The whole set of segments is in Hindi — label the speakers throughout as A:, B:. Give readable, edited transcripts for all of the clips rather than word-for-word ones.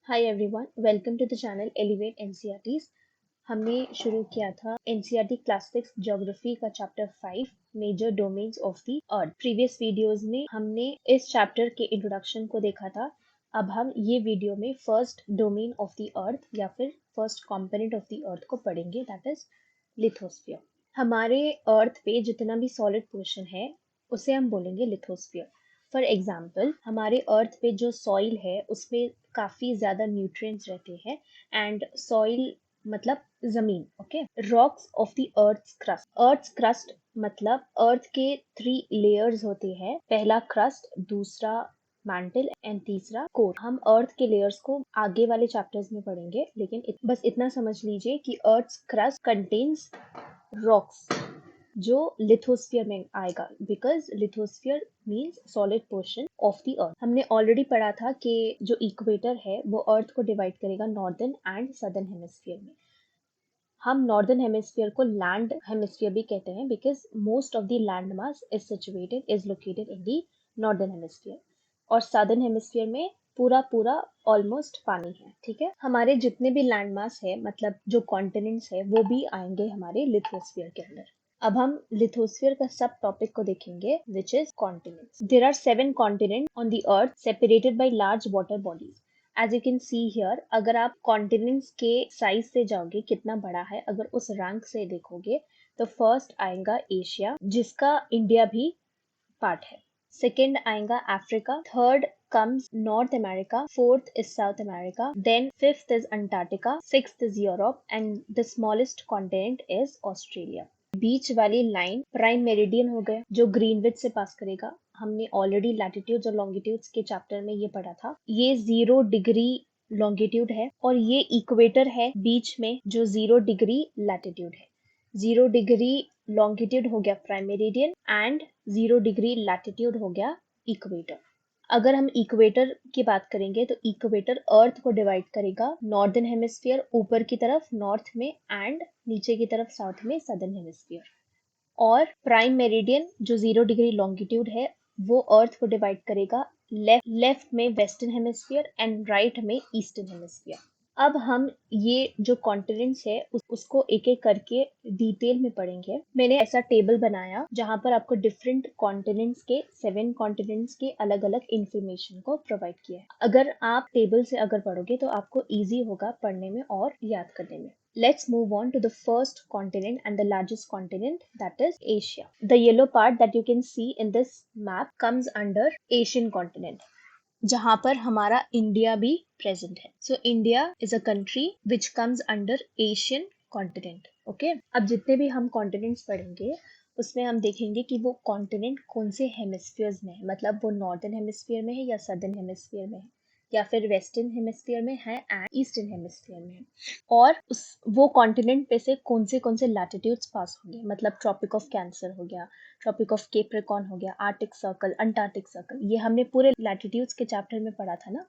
A: Hi everyone, welcome to the channel Elevate NCERTs. हमने शुरू किया था एनसीईआरटी क्लास 6 ज्योग्राफी का chapter 5 major domains of the earth. Previous videos में हमने इस चैप्टर के इंट्रोडक्शन को देखा था। अब हम ये वीडियो में फर्स्ट डोमेन ऑफ द अर्थ या फिर फर्स्ट कंपोनेंट ऑफ द अर्थ को पढ़ेंगे, दैट इज लिथोस्फीयर। हमारे अर्थ पे जितना भी सॉलिड पोर्शन है उसे हम बोलेंगे लिथोस्फीयर। फॉर एग्जाम्पल, हमारे अर्थ पे जो सॉइल है उसमें काफी ज्यादा न्यूट्रिएंट्स रहते हैं एंड सॉइल मतलब जमीन। Okay, rocks of the earth crust मतलब अर्थ के 3 लेयर्स होते हैं। पहला क्रस्ट, दूसरा मैंटल एंड तीसरा कोर। हम अर्थ के लेयर्स को आगे वाले चैप्टर्स में पढ़ेंगे, लेकिन बस इतना समझ लीजिए कि अर्थ क्रस्ट कंटेन्स रॉक्स जो लिथोस्फीयर में आएगा, because lithosphere means solid portion of the अर्थ। हमने ऑलरेडी पढ़ा था कि जो इक्वेटर है वो अर्थ को डिवाइड करेगा नॉर्दर्न एंड सदर्न हेमिस्फीयर में। हम नॉर्दर्न हेमिस्फीयर को लैंड हेमिस्फीयर भी कहते हैं because most of the land mass is located in the northern hemisphere, और सदर्न हेमिस्फीयर में पूरा ऑलमोस्ट पानी है। ठीक है, हमारे जितने भी लैंड मास है मतलब जो कॉन्टिनेंट्स है वो भी आएंगे हमारे लिथोस्फीयर के अंदर। अब हम लिथोस्फीयर का सब टॉपिक को देखेंगे, which is continents. There are 7 continent on the earth separated by large water bodies. As you can see here, अगर आप कॉन्टिनेंट्स के साइज से जाओगे कितना बड़ा है, अगर उस रैंक से देखोगे तो फर्स्ट आएगा एशिया, जिसका इंडिया भी पार्ट है। सेकेंड आएगा Africa, third comes North America, fourth is South America, then fifth is Antarctica, sixth is Europe, and the smallest continent is Australia. बीच वाली लाइन प्राइम मेरिडियन हो गया जो ग्रीनविच से पास करेगा। हमने ऑलरेडी लैटिट्यूड्स और लॉन्गिट्यूड्स के चैप्टर में ये पढ़ा था। ये 0 डिग्री लॉन्गिट्यूड है और ये इक्वेटर है बीच में जो 0 डिग्री लैटिट्यूड है। 0 डिग्री लॉन्गिट्यूड हो गया prime meridian and 0 degree latitude हो गया इक्वेटर। अगर हम इक्वेटर की बात करेंगे तो इक्वेटर अर्थ को डिवाइड करेगा नॉर्दर्न हेमिस्फीयर ऊपर की तरफ नॉर्थ में एंड नीचे की तरफ साउथ में सदर्न हेमिस्फीयर, और प्राइम मेरिडियन जो 0 डिग्री लॉन्गिट्यूड है वो अर्थ को डिवाइड करेगा लेफ्ट में वेस्टर्न हेमिस्फीयर एंड राइट में ईस्टर्न हेमिस्फीयर। अब हम ये जो कॉन्टिनेंट्स है उसको एक एक करके डिटेल में पढ़ेंगे। मैंने ऐसा टेबल बनाया जहां पर आपको डिफरेंट कॉन्टिनेंट्स के 7 कॉन्टिनेंट्स के अलग अलग इंफॉर्मेशन को प्रोवाइड किया है। अगर आप टेबल से अगर पढ़ोगे तो आपको इजी होगा पढ़ने में और याद करने में। Let's move on to the first continent and the largest continent, that is Asia. The yellow part that you can see in this map comes under Asian continent, जहां पर हमारा इंडिया भी प्रेजेंट है। So India is a country which comes under Asian continent. Okay, अब जितने भी हम कॉन्टिनेंट्स पढ़ेंगे उसमें हम देखेंगे कि वो कॉन्टिनेंट कौन से हेमिस्फीयर्स में है, मतलब वो नॉर्दर्न हेमिस्फीयर में है या सदर्न हेमिस्फीयर में है या फिर वेस्टर्न हेमिस्फीयर में है एंड ईस्टर्न हेमिस्फीयर में है, और वो कॉन्टिनेंट पे से कौन से लैटिट्यूड्स पास होंगे, मतलब ट्रॉपिक ऑफ कैंसर हो गया, ट्रॉपिक ऑफ केप्रिकॉर्न हो गया, आर्टिक सर्कल, अंटार्कटिक सर्कल, ये हमने पूरे लैटिट्यूड्स के चैप्टर में पढ़ा था ना।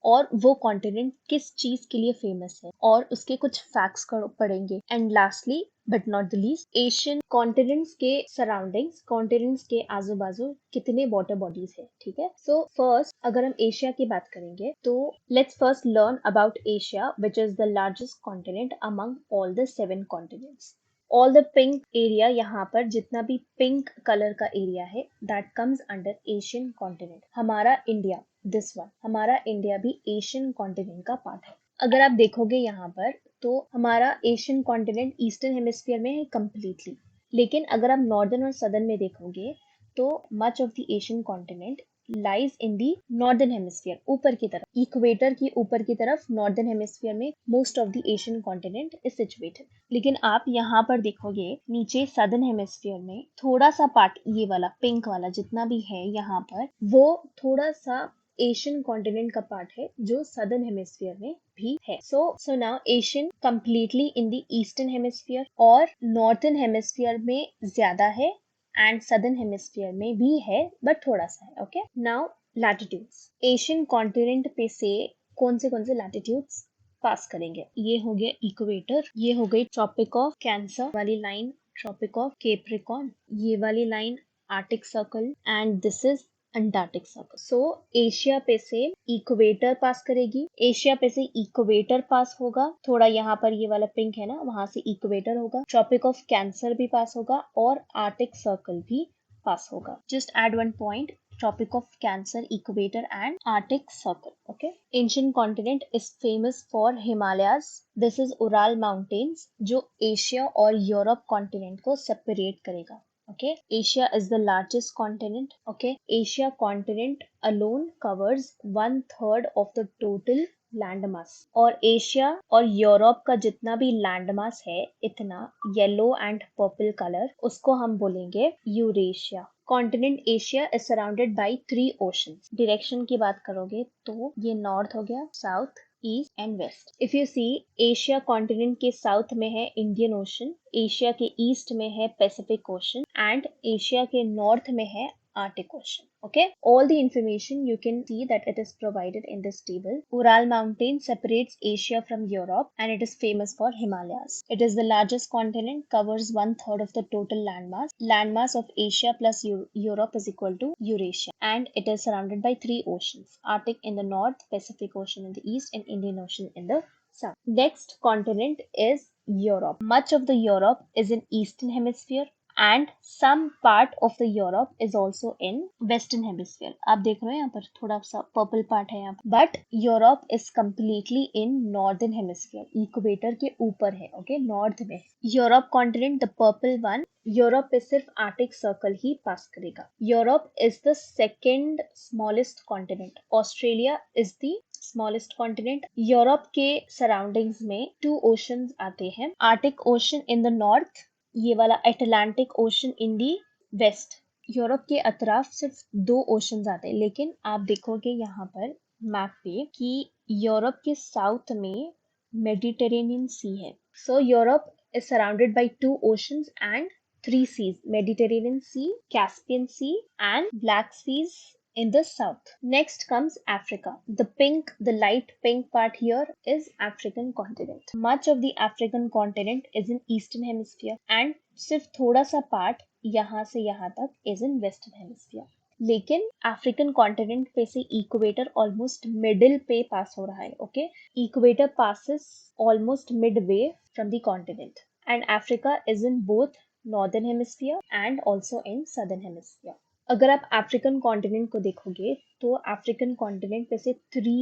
A: और वो कॉन्टिनेंट किस चीज के लिए फेमस है और उसके कुछ फैक्ट्स पढ़ेंगे। And lastly but not the least, Asian continents के सराउंडिंग्स, कॉन्टिनेंट्स के आजू बाजू कितने वाटर बॉडीज है। ठीक है, सो फर्स्ट अगर हम एशिया की बात करेंगे तो let's first learn about Asia, which is the largest continent among all the 7 continents. All the pink area, यहाँ पर जितना भी पिंक कलर का एरिया है, that comes under Asian continent. हमारा इंडिया, दिस वन, हमारा इंडिया भी एशियन कॉन्टिनेंट का पार्ट है। अगर आप देखोगे यहाँ पर तो हमारा एशियन कॉन्टिनेंट ईस्टर्न हेमिस्फीयर में है कंप्लीटली, लेकिन अगर आप नॉर्दर्न और सदर्न में देखोगे तो much of the Asian continent lies in the northern hemisphere, ऊपर की तरफ, इक्वेटर की ऊपर की तरफ नॉर्दर्न हेमिस्फीयर में most of the Asian continent is situated. लेकिन आप यहाँ पर देखोगे नीचे सदर्न हेमिस्फीयर में थोड़ा सा पार्ट, ये वाला पिंक वाला जितना भी है यहाँ पर, वो थोड़ा सा एशियन कॉन्टिनेंट का पार्ट है जो सदर्न हेमिस्फीयर में भी है। So now Asian completely in the eastern hemisphere और नॉर्थर्न हेमिस्फीयर में ज्यादा है एंड सदर्न हेमिस्फीयर में भी है बट थोड़ा सा है। Okay, now latitudes. Asian continent पे से कौन से लैटिट्यूड्स पास करेंगे? ये हो गया इक्वेटर, ये हो गई ट्रॉपिक ऑफ कैंसर वाली लाइन, ट्रॉपिक ऑफ केप्रिकॉर्न, ये वाली line Arctic circle, and this is Antarctic circle. So Asia पे से इक्वेटर पास करेगी, एशिया पे से इक्वेटर पास होगा, थोड़ा यहाँ पर ये वाला पिंक है ना, वहां से इक्वेटर होगा, ट्रॉपिक ऑफ कैंसर भी पास होगा और आर्टिक सर्कल भी पास होगा। Just add one point, Tropic of Cancer, Equator and Arctic Circle. Okay. Ancient continent is famous for Himalayas. This is Ural Mountains जो एशिया और यूरोप कॉन्टिनेंट को सेपरेट करेगा. Okay. Asia is the largest continent. Okay. Asia continent alone covers 1/3 of the total land mass, और एशिया और यूरोप का जितना भी लैंड मास है इतना येलो एंड पर्पल कलर, उसको हम बोलेंगे Eurasia. Continent Asia is surrounded by 3 oceans. Direction की बात करोगे तो ये नॉर्थ हो गया, south, east and west. If you see, Asia continent के साउथ में है इंडियन ओशन, एशिया के ईस्ट में है पैसिफिक ओशन एंड एशिया के नॉर्थ में है Arctic Ocean. Okay, all the information you can see that it is provided in this table. Ural Mountain separates Asia from Europe and it is famous for Himalayas. It is the largest continent, covers 1/3 of the total landmass. Landmass of Asia plus Europe is equal to Eurasia, and it is surrounded by 3 oceans: Arctic in the north, Pacific Ocean in the east, and Indian Ocean in the south. Next continent is Europe. Much of the Europe is in Eastern Hemisphere and some part of the Europe is also in Western Hemisphere. आप देख रहे हो यहाँ पर थोड़ा सा पर्पल पार्ट है यहाँ पर, but Europe is completely in Northern Hemisphere. Equator के ऊपर है, ओके, नॉर्थ में. Europe continent, the purple one, Europe पे सिर्फ आर्टिक सर्कल ही पास करेगा. Europe is the second smallest continent. Australia is the smallest continent. Europe के सराउंडिंग्स में 2 ओशंस आते हैं, Arctic ocean in the north, ये वाला Atlantic ocean in the west. Europe के अतराफ सिर्फ 2 ओशंस आते हैं, लेकिन आप देखोगे यहाँ पर मैप पे कि यूरोप के साउथ में मेडिटेरेनियन सी है. So Europe is surrounded by 2 oceans and 3 seas: Mediterranean Sea, Caspian Sea and Black Seas in the south. Next comes Africa. The light pink part here is African continent. Much of the African continent is in Eastern Hemisphere and सिर्फ थोड़ा सा पार्ट यहाँ से यहाँ तक is in Western Hemisphere. लेकिन अफ्रीकन कॉन्टिनेंट पे से इक्वेटर ऑलमोस्ट मिडिल पे पास हो रहा है. Okay, equator passes almost midway from the continent and Africa is in both Northern Hemisphere and also in Southern Hemisphere. अगर आप अफ्रीकन कॉन्टिनेंट को देखोगे तो अफ्रीकन कॉन्टिनेंट पे से 3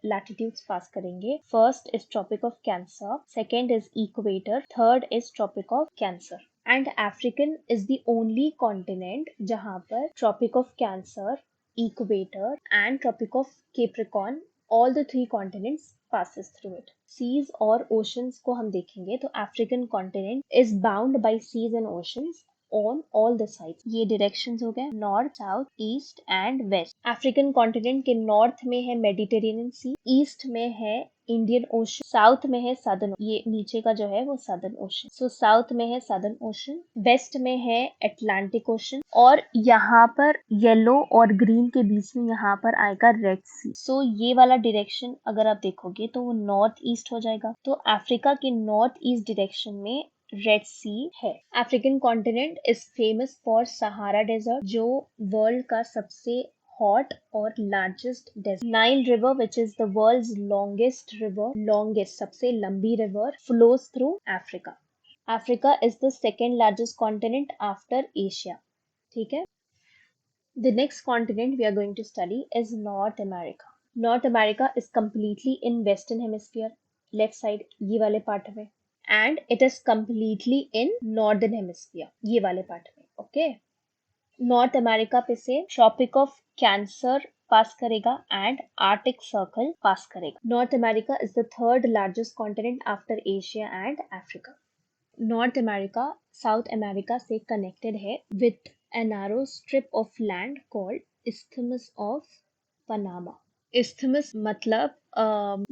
A: लैटिट्यूड्स पास करेंगे. First is Tropic of Cancer, second is equator, third is Tropic of Cancer. And African is the only continent जहां पर Tropic of Cancer, equator and Tropic of Capricorn, all the 3 continents passes through it. Seas और oceans को हम देखेंगे तो African continent is bound by seas and oceans on all the sides. ये directions हो गए north, south, east and west. African continent के नॉर्थ में है मेडिटेरेनियन सी, ईस्ट में है इंडियन ओशन, साउथ में है सदर्न, ये नीचे का जो है वो सदर्न ओशन. सो साउथ में है सदर्न ओशन, वेस्ट में है अटलांटिक ओशन और यहाँ पर येलो और ग्रीन के बीच में यहाँ पर आएगा रेड सी. सो ये वाला डायरेक्शन अगर आप देखोगे तो वो नॉर्थ ईस्ट हो जाएगा. तो अफ्रीका के नॉर्थ ईस्ट डायरेक्शन में रेड सी है. African continent is famous for Sahara desert जो वर्ल्ड का सबसे हॉट और largest desert. Nile river which is the world's longest river, longest सबसे लंबी river, flows through Africa. Africa is the second largest continent after Asia. ठीक है. The next continent we are going to study is North America. North America is completely in Western Hemisphere, left side ये वाले पार्ट में, and it is completely in Northern Hemisphere ये वाले पार्ट में. Okay. नॉर्थ अमेरिका पे से ट्रॉपिक ऑफ कैंसर पास करेगा एंड आर्टिक सर्कल पास करेगा. North America is the third largest continent after Asia and Africa. North America south America से कनेक्टेड है with a narrow strip of land called Isthmus of Panama. Isthmus मतलब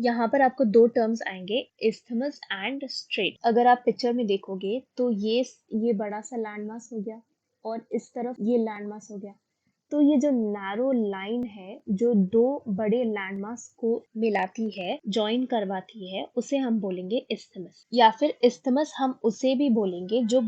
A: यहाँ पर आपको 2 टर्म्स आएंगे, Isthmus एंड स्ट्रेट. अगर आप पिक्चर में देखोगे तो ये बड़ा सा लैंडमास हो गया और इस तरफ ये लैंडमास हो गया. तो ये जो नैरो लाइन है जो 2 बड़े लैंडमास को मिलाती है, ज्वाइन करवाती है, उसे हम बोलेंगे इस्थमस. या फिर इस्थमस हम उसे भी बोलेंगे जो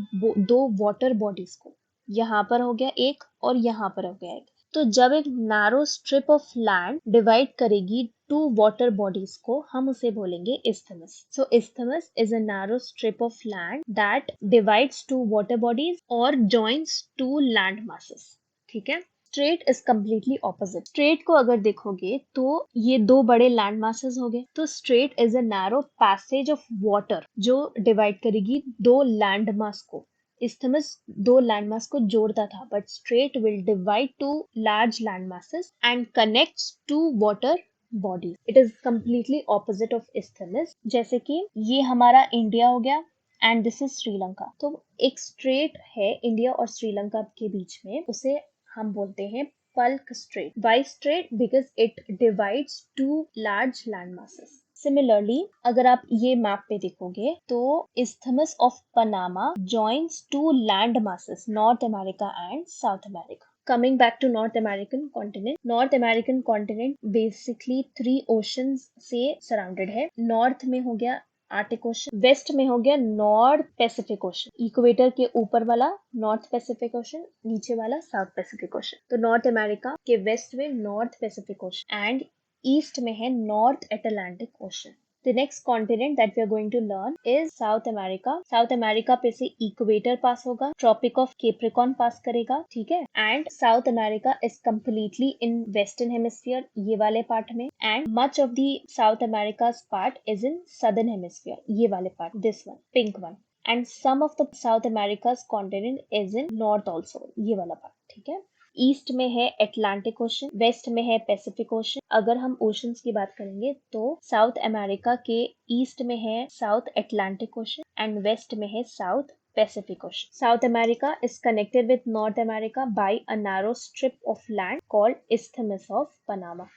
A: 2 वाटर बॉडीज को, यहाँ पर हो गया एक और यहाँ पर हो गया एक, तो जब एक narrow strip of land divide करेगी टू वाटर बॉडीज को, हम उसे बोलेंगे isthmus. So isthmus is a narrow strip of land that divides two water bodies or joins two land masses. ठीक है. Straight is completely opposite. Straight को अगर देखोगे तो ये दो बड़े लैंड मासेस हो गए. तो straight is a narrow passage of water जो डिवाइड करेगी दो लैंड मास को. isthmus दो लैंडमास को जोड़ता था, but strait will divide two large land masses and connects two water bodies. It is completely opposite of isthmus. जैसे कि ये हमारा इंडिया हो गया एंड दिस इज श्रीलंका. तो एक स्ट्रेट है इंडिया और श्रीलंका के बीच में, उसे हम बोलते हैं Palk strait. Why strait? Because it divides two large land masses. Similarly अगर आप ये मैप पे देखोगे तो isthmus of Panama joins two land masses, North America and south America. Coming back to North American continent. North American continent basically 3 oceans से surrounded है. नॉर्थ में हो गया आर्टिक ओशन, वेस्ट में हो गया नॉर्थ पैसिफिक ओशन, इक्वेटर के ऊपर वाला नॉर्थ पैसिफिक ओशन, नीचे वाला साउथ पैसिफिक ओशन. तो नॉर्थ अमेरिका के वेस्ट में north Pacific ocean and east में है north Atlantic ocean. The next continent that we are going to learn is South America. South America पे से इक्वेटर पास होगा, ट्रॉपिक ऑफ कैप्रिकॉर्न पास करेगा, ठीक है. And south America is completely in western hemisphere, ये वाले पार्ट में, and much of the south America's part is in southern hemisphere, ये वाले part, this one, pink one. And some of the south America's continent is in north also, ये वाला पार्ट, ठीक है. ईस्ट में है अटलांटिक ओशन, वेस्ट में है पैसिफिक ओशन. अगर हम ओशंस की बात करेंगे तो साउथ अमेरिका के ईस्ट में है south Atlantic ocean and west में है south Pacific ocean. South America is connected with North America by a narrow strip of land called isthmus of Panama.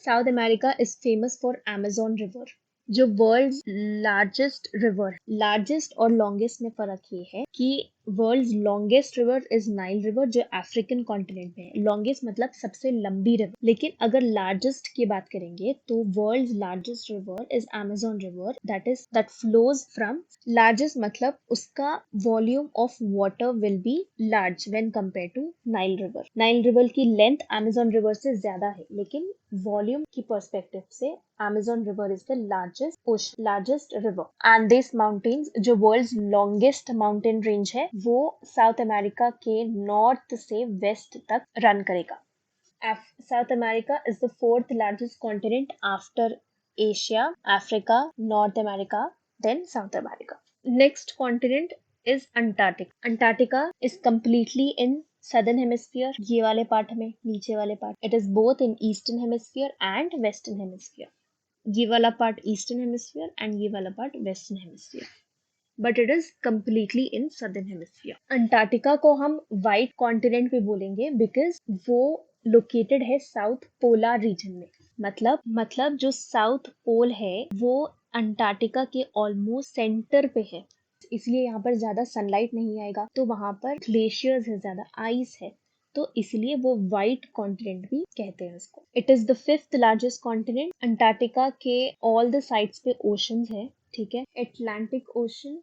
A: South America is famous for Amazon river, जो वर्ल्ड्स लार्जेस्ट रिवर. लार्जेस्ट और लॉन्गेस्ट में फर्क ये है कि world's longest river is Nile river, जो अफ्रीकन कॉन्टिनेंट में है. लॉन्गेस्ट मतलब सबसे लंबी रिवर. लेकिन अगर लार्जेस्ट की बात करेंगे तो world's largest river is Amazon river, that flows from. Largest मतलब उसका volume of water will be large when compare to Nile river. Nile river की लेंथ अमेजोन रिवर से ज्यादा है, लेकिन वॉल्यूम की पर्सपेक्टिव से Amazon River is the largest river. And these mountains, जो world's longest mountain range है, वो साउथ अमेरिका के नॉर्थ से वेस्ट तक रन करेगा. South America is the fourth largest continent after Asia, Africa, North America, then South America. Next continent is Antarctica. Antarctica is completely in southern hemisphere, ये वाले पार्ट में, नीचे वाले part. It is both in eastern hemisphere and western hemisphere. ये वाला पार्ट ईस्टर्न हेमिस्फीयर एंड ये वाला part western hemisphere, but it is completely in southern hemisphere. Antarctica को हम व्हाइट कॉन्टिनेंट भी बोलेंगे बिकॉज वो लोकेटेड है साउथ पोलर रीजन में. मतलब जो साउथ पोल है वो अंटार्कटिका के ऑलमोस्ट सेंटर पे है, इसलिए यहाँ पर ज्यादा सनलाइट नहीं आएगा, तो वहां पर ग्लेशियर्स है, ज्यादा आइस है, तो इसलिए वो व्हाइट कॉन्टिनेंट भी कहते हैं उसको. It is the fifth largest continent. Antarctica के ऑल द साइड्स पे ओशंस है, ठीक है. Atlantic ocean,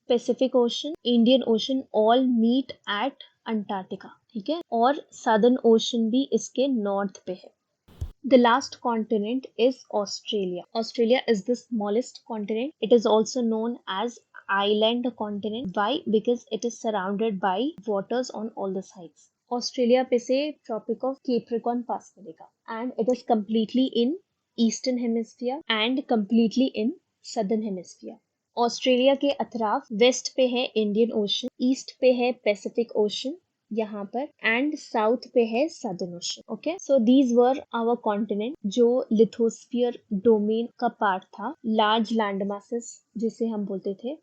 A: Pacific ocean, Indian ocean all meet at Antarctica, ठीक है. और सदर्न ओशन भी इसके नॉर्थ पे है. The last continent is Australia. Australia is the smallest continent. It is also known as island continent. Why? Because it is surrounded by waters on all the sides. Australia पे से Tropic of Capricorn पास करेगा and it is completely in Eastern Hemisphere and completely in Southern Hemisphere. Australia के अतराफ वेस्ट पे है इंडियन ओशन, ईस्ट पे है पैसिफिक ओशन यहाँ पर, एंड साउथ पे है southern ocean. Okay, so these were our continent जो लिथोस्फीयर डोमेन का पार्ट था. लार्ज लैंड masses जिसे हम बोलते थे